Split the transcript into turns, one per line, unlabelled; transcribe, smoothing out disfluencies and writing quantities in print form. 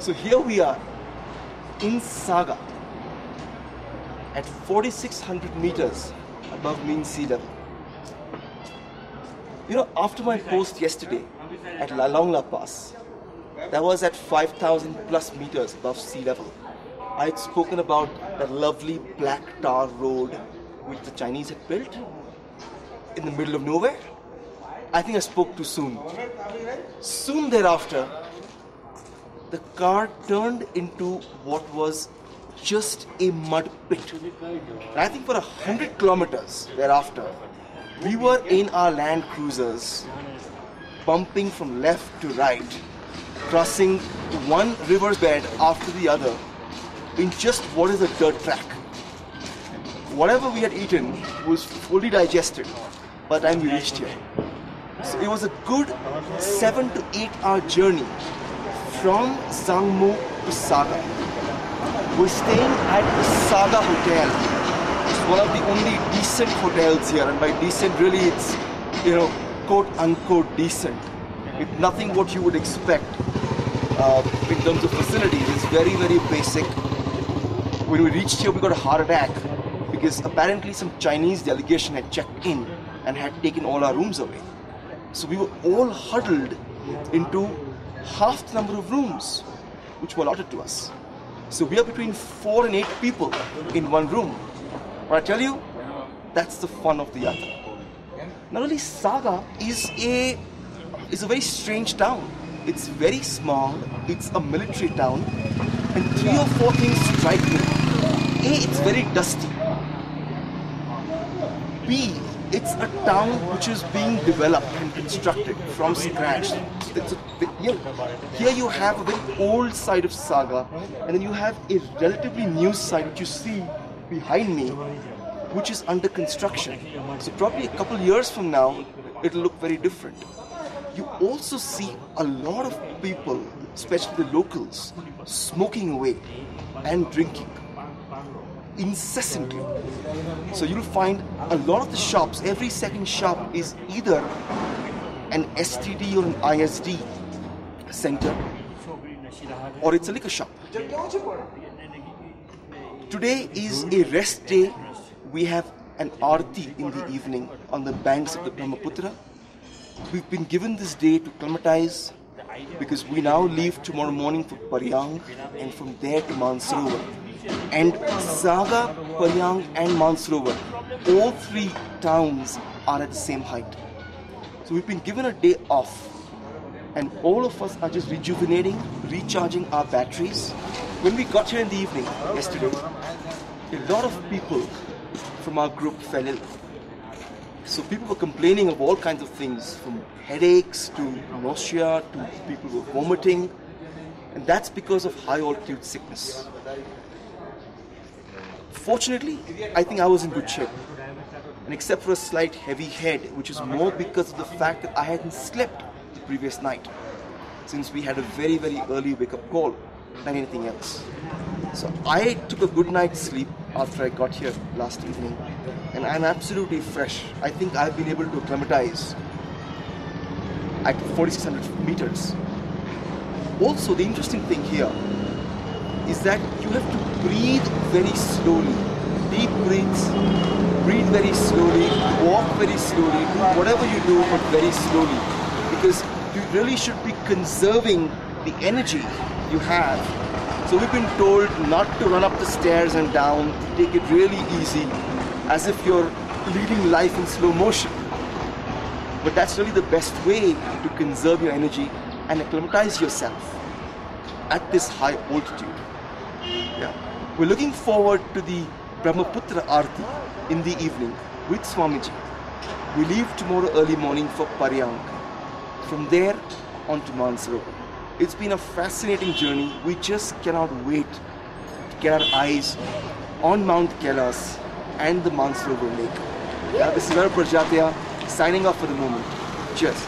So here we are in Saga at 4,600 meters above mean sea level. You know, after my post yesterday at Lalongla Pass, that was at 5,000 plus meters above sea level. I had spoken about the lovely black tar road which the Chinese had built in the middle of nowhere. I think I spoke too soon. Soon thereafter, the car turned into what was just a mud pit. And I think for 100 kilometers thereafter, we were in our Land Cruisers, bumping from left to right, crossing one riverbed after the other in just what is a dirt track. Whatever we had eaten was fully digested by the time we reached here. So it was a good 7 to 8 hour journey from Zangmo to Saga. We're staying at the Saga Hotel. It's one of the only decent hotels here, and by decent really it's, you know, quote unquote decent. It's nothing what you would expect in terms of facilities. It's very, very basic. When we reached here, we got a heart attack because apparently some Chinese delegation had checked in and had taken all our rooms away. So we were all huddled into half the number of rooms which were allotted to us. So we are between 4 and 8 people in one room. But I tell you, that's the fun of the yatra. Not only Saga is a very strange town. It's very small, it's a military town, and 3 or 4 things strike me. A, it's very dusty. B, it's a town which is being developed and constructed from scratch. Here you have a very old side of Saga, and then you have a relatively new side which you see behind me, which is under construction. So probably a couple years from now, it'll look very different. You also see a lot of people, especially the locals, smoking away and drinking incessantly. So you'll find a lot of the shops, every second shop is either an STD or an ISD center, or it's a liquor shop. Today is a rest day. We have an Aarti in the evening on the banks of the Brahmaputra. We've been given this day to acclimatize because we now leave tomorrow morning for Paryang and from there to Mansarovar. And Saga, Paryang and Mansarovar, all 3 towns are at the same height. So we've been given a day off and all of us are just rejuvenating, recharging our batteries. When we got here in the evening yesterday, a lot of people from our group fell ill. So people were complaining of all kinds of things, from headaches to nausea to people were vomiting, and that's because of high altitude sickness. Fortunately, I think I was in good shape, and except for a slight heavy head, which is more because of the fact that I hadn't slept the previous night, since we had a very, very early wake-up call than anything else. So I took a good night's sleep after I got here last evening, and I'm absolutely fresh. I think I've been able to acclimatize at 4,600 meters. Also, the interesting thing here is that you have to breathe very slowly. Deep breaths, breathe very slowly, walk very slowly, do whatever you do but very slowly, because you really should be conserving the energy you have. So we've been told not to run up the stairs and down, take it really easy, as if you're leading life in slow motion. But that's really the best way to conserve your energy and acclimatize yourself at this high altitude. Yeah. We're looking forward to the Brahmaputra Aarti in the evening with Swamiji. We leave tomorrow early morning for Paryang. From there on to Mansarovar. It's been a fascinating journey. We just cannot wait to get our eyes on Mount Kailash and the Mansarovar Lake. This is Rajjat Barjatya signing off for the moment. Cheers.